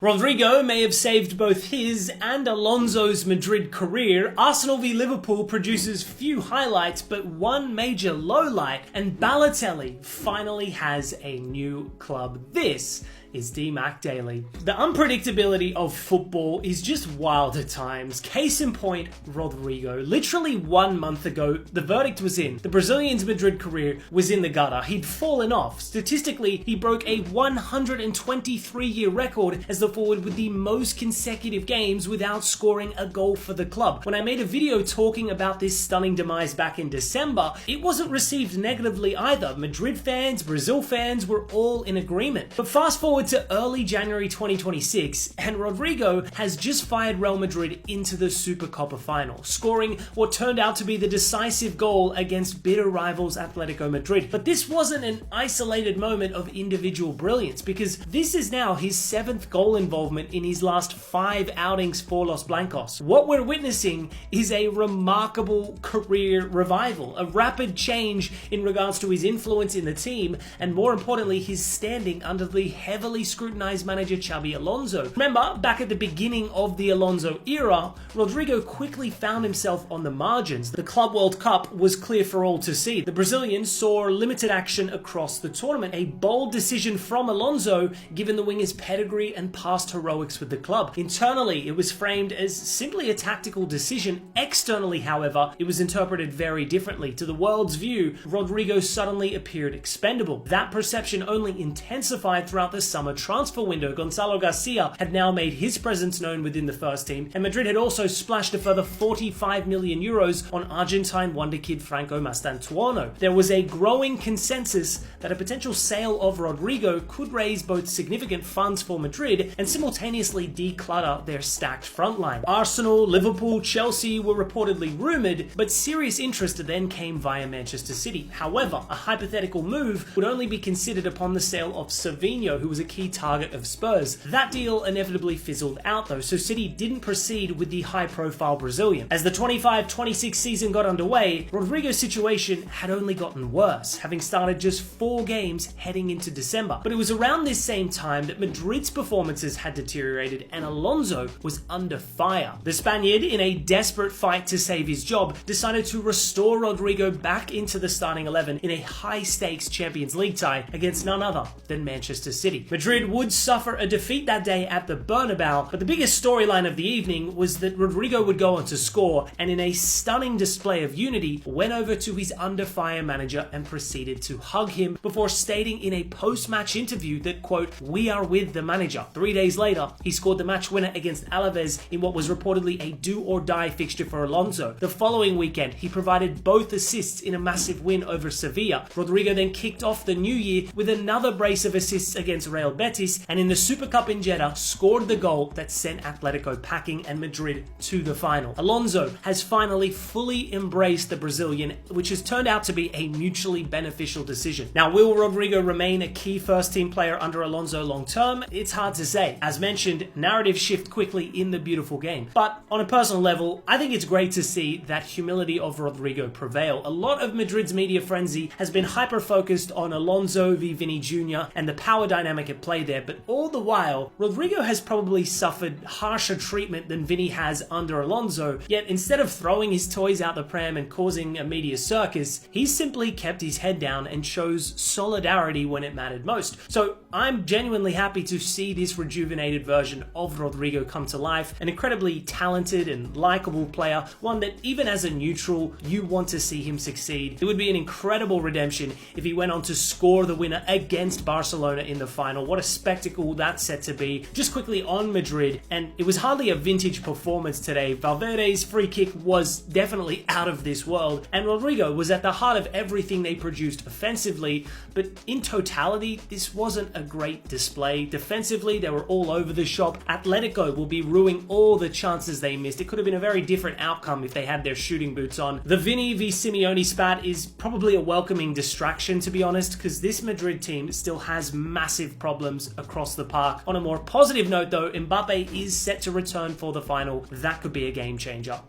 Rodrygo may have saved both his and Alonso's Madrid career. Arsenal v Liverpool produces few highlights but one major lowlight, and Balotelli finally has a new club. This is DMAC Daily. The unpredictability of football is just wild at times. Case in point, Rodrygo. Literally 1 month ago, the verdict was in. The Brazilian's Madrid career was in the gutter. He'd fallen off. Statistically, he broke a 123-year record as the forward with the most consecutive games without scoring a goal for the club. When I made a video talking about this stunning demise back in December, it wasn't received negatively either. Madrid fans, Brazil fans were all in agreement. But fast forward to early January 2026, and Rodrygo has just fired Real Madrid into the Supercopa final, scoring what turned out to be the decisive goal against bitter rivals Atletico Madrid. But this wasn't an isolated moment of individual brilliance, because this is now his 7th goal involvement in his last 5 outings for Los Blancos. What we're witnessing is a remarkable career revival, a rapid change in regards to his influence in the team, and more importantly, his standing under the heavily scrutinized manager Xabi Alonso. Remember, back at the beginning of the Alonso era, Rodrygo quickly found himself on the margins. The Club World Cup was clear for all to see. The Brazilian saw limited action across the tournament, a bold decision from Alonso given the winger's pedigree and past heroics with the club. Internally, it was framed as simply a tactical decision. Externally, however, it was interpreted very differently. To the world's view, Rodrygo suddenly appeared expendable. That perception only intensified throughout the summer transfer window. Gonzalo Garcia had now made his presence known within the first team, and Madrid had also splashed a further 45 million euros on Argentine wonderkid Franco Mastantuono. There was a growing consensus that a potential sale of Rodrygo could raise both significant funds for Madrid and simultaneously declutter their stacked front line. Arsenal, Liverpool, Chelsea were reportedly rumoured, but serious interest then came via Manchester City. However, a hypothetical move would only be considered upon the sale of Savinho, who was a key target of Spurs. That deal inevitably fizzled out though, so City didn't proceed with the high-profile Brazilian. As the 25-26 season got underway, Rodrygo's situation had only gotten worse, having started just 4 games heading into December. But it was around this same time that Madrid's performances had deteriorated and Alonso was under fire. The Spaniard, in a desperate fight to save his job, decided to restore Rodrygo back into the starting 11 in a high-stakes Champions League tie against none other than Manchester City. Madrid would suffer a defeat that day at the Bernabeu, but the biggest storyline of the evening was that Rodrygo would go on to score, and in a stunning display of unity, went over to his under-fire manager and proceeded to hug him before stating in a post-match interview that, quote, "We are with the manager." 3 days later, he scored the match winner against Alaves in what was reportedly a do-or-die fixture for Alonso. The following weekend, he provided both assists in a massive win over Sevilla. Rodrygo then kicked off the new year with another brace of assists against Real Betis, and in the Super Cup in Jeddah, scored the goal that sent Atletico packing and Madrid to the final. Alonso has finally fully embraced the Brazilian, which has turned out to be a mutually beneficial decision. Now, will Rodrygo remain a key first-team player under Alonso long-term? It's hard to say. As mentioned, narratives shift quickly in the beautiful game. But on a personal level, I think it's great to see that humility of Rodrygo prevail. A lot of Madrid's media frenzy has been hyper-focused on Alonso v Vini Jr. and the power dynamic at play there, but all the while, Rodrygo has probably suffered harsher treatment than Vini has under Alonso, yet instead of throwing his toys out the pram and causing a media circus, he simply kept his head down and chose solidarity when it mattered most. So I'm genuinely happy to see this rejuvenated version of Rodrygo come to life, an incredibly talented and likable player, one that even as a neutral, you want to see him succeed. It would be an incredible redemption if he went on to score the winner against Barcelona in the final. What a spectacle that's set to be. Just quickly on Madrid, and it was hardly a vintage performance today. Valverde's free kick was definitely out of this world, and Rodrygo was at the heart of everything they produced offensively, but in totality, this wasn't a great display. Defensively, they were all over the shop. Atletico will be ruining all the chances they missed. It could have been a very different outcome if they had their shooting boots on. The Vini v Simeone spat is probably a welcoming distraction, to be honest, because this Madrid team still has massive problems across the park. On a more positive note though, Mbappe is set to return for the final. That could be a game changer.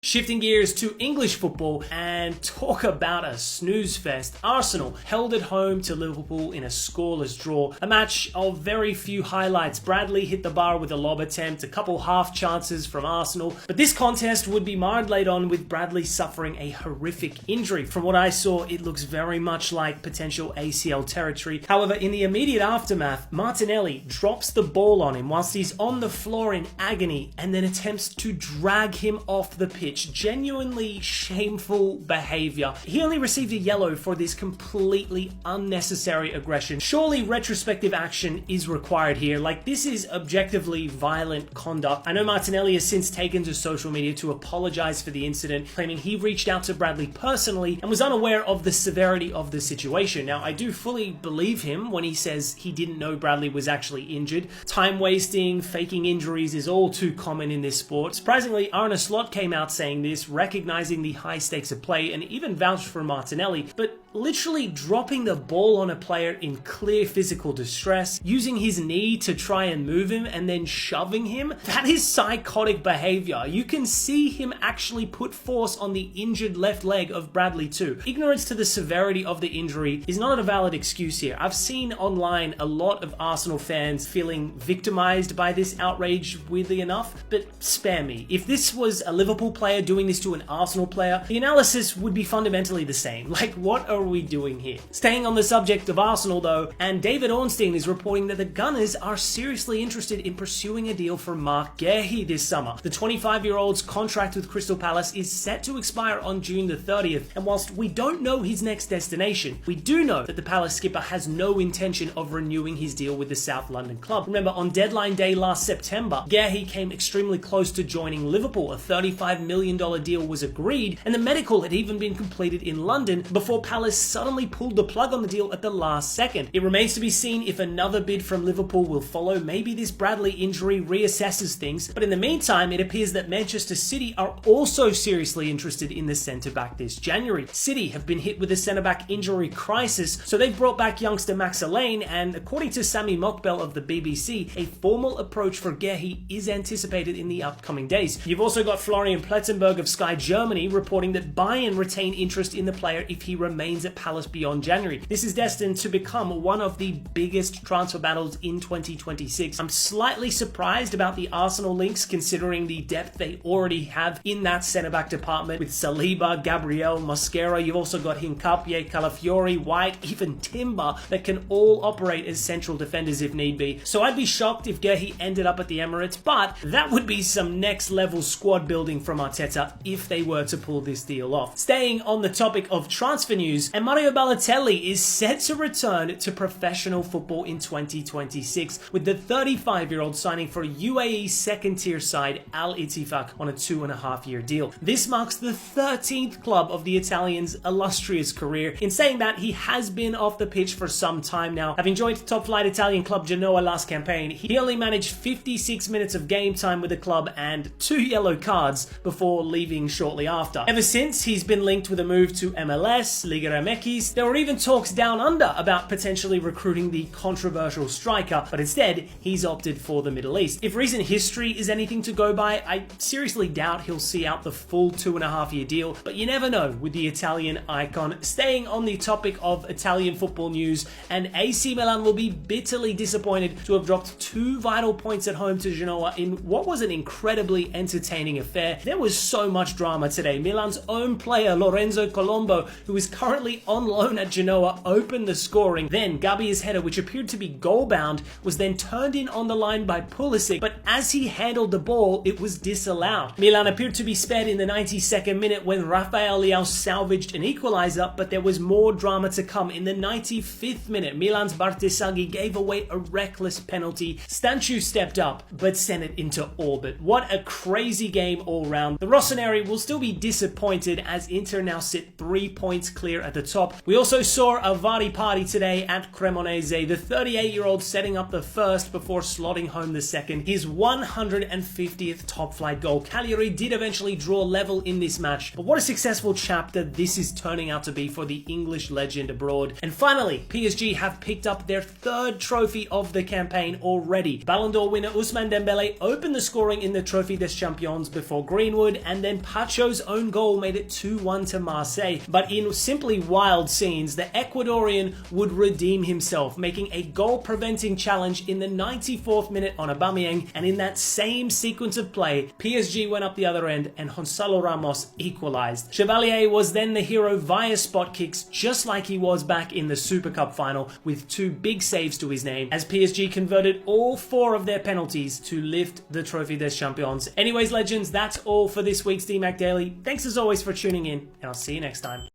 Shifting gears to English football and talk about a snooze fest. Arsenal held at home to Liverpool in a scoreless draw. A match of very few highlights. Bradley hit the bar with a lob attempt, a couple half chances from Arsenal. But this contest would be marred late on with Bradley suffering a horrific injury. From what I saw, it looks very much like potential ACL territory. However, in the immediate aftermath, Martinelli drops the ball on him whilst he's on the floor in agony and then attempts to drag him off the pitch. Genuinely shameful behavior. He only received a yellow for this completely unnecessary aggression. Surely retrospective action is required here. Like, this is objectively violent conduct. I know Martinelli has since taken to social media to apologize for the incident, claiming he reached out to Bradley personally and was unaware of the severity of the situation. Now, I do fully believe him when he says he didn't know Bradley was actually injured. Time wasting, faking injuries is all too common in this sport. Surprisingly, Arne Slot came out saying this, recognizing the high stakes of play, and even vouched for Martinelli, but literally dropping the ball on a player in clear physical distress, using his knee to try and move him, and then shoving him, that is psychotic behavior. You can see him actually put force on the injured left leg of Bradley too. Ignorance to the severity of the injury is not a valid excuse here. I've seen online a lot of Arsenal fans feeling victimized by this outrage, weirdly enough, but spare me. If this was a Liverpool player doing this to an Arsenal player, the analysis would be fundamentally the same. Like, what are we doing here? Staying on the subject of Arsenal though, and David Ornstein is reporting that the Gunners are seriously interested in pursuing a deal for Mark Guehi this summer. The 25-year-old's contract with Crystal Palace is set to expire on June the 30th, and whilst we don't know his next destination, we do know that the Palace skipper has no intention of renewing his deal with the South London club. Remember, on deadline day last September, Guehi came extremely close to joining Liverpool. A $35 million deal was agreed, and the medical had even been completed in London before Palace suddenly pulled the plug on the deal at the last second. It remains to be seen if another bid from Liverpool will follow. Maybe this Bradley injury reassesses things, but in the meantime, it appears that Manchester City are also seriously interested in the centre-back this January. City have been hit with a centre-back injury crisis, so they've brought back youngster Max Alleyne, and according to Sami Mokbel of the BBC, a formal approach for Guehi is anticipated in the upcoming days. You've also got Florian Plettenberg of Sky Germany reporting that Bayern retain interest in the player if he remains at Palace beyond January. This is destined to become one of the biggest transfer battles in 2026. I'm slightly surprised about the Arsenal links considering the depth they already have in that centre-back department with Saliba, Gabriel, Mosquera. You've also got Hincapié, Calafiori, White, even Timber that can all operate as central defenders if need be. So I'd be shocked if Guehi ended up at the Emirates, but that would be some next level squad building from Arteta if they were to pull this deal off. Staying on the topic of transfer news, and Mario Balotelli is set to return to professional football in 2026, with the 35-year-old signing for UAE second-tier side Al Ittifaq on a 2.5-year deal. This marks the 13th club of the Italian's illustrious career. In saying that, he has been off the pitch for some time now. Having joined top-flight Italian club Genoa last campaign, he only managed 56 minutes of game time with the club and 2 yellow cards before leaving shortly after. Ever since, he's been linked with a move to MLS, Liga MX. There were even talks down under about potentially recruiting the controversial striker, but instead, he's opted for the Middle East. If recent history is anything to go by, I seriously doubt he'll see out the full 2.5-year deal, but you never know with the Italian icon. Staying on the topic of Italian football news, and AC Milan will be bitterly disappointed to have dropped 2 vital points at home to Genoa in what was an incredibly entertaining affair. There was so much drama today. Milan's own player, Lorenzo Colombo, who is currently on loan at Genoa, opened the scoring. Then Gabi's header, which appeared to be goal-bound, was then turned in on the line by Pulisic, but as he handled the ball, it was disallowed. Milan appeared to be spared in the 92nd minute when Rafael Leao salvaged an equaliser, but there was more drama to come. In the 95th minute, Milan's Bartesaghi gave away a reckless penalty. Stanchu stepped up, but sent it into orbit. What a crazy game all round. The Rossoneri will still be disappointed as Inter now sit 3 points clear at the top. We also saw a Vari party today at Cremonese, the 38-year-old setting up the first before slotting home the second, his 150th top-flight goal. Cagliari did eventually draw level in this match, but what a successful chapter this is turning out to be for the English legend abroad. And finally, PSG have picked up their 3rd trophy of the campaign already. Ballon d'Or winner Ousmane Dembele opened the scoring in the Trophée des Champions before Greenwood, forward, and then Pacho's own goal made it 2-1 to Marseille. But in simply wild scenes, the Ecuadorian would redeem himself, making a goal-preventing challenge in the 94th minute on Aubameyang, and in that same sequence of play, PSG went up the other end and Gonzalo Ramos equalized. Chevalier was then the hero via spot kicks, just like he was back in the Super Cup final, with 2 big saves to his name, as PSG converted all 4 of their penalties to lift the Trophy des Champions. Anyways, legends, that's all for this week's DMAC Daily. Thanks as always for tuning in, and I'll see you next time.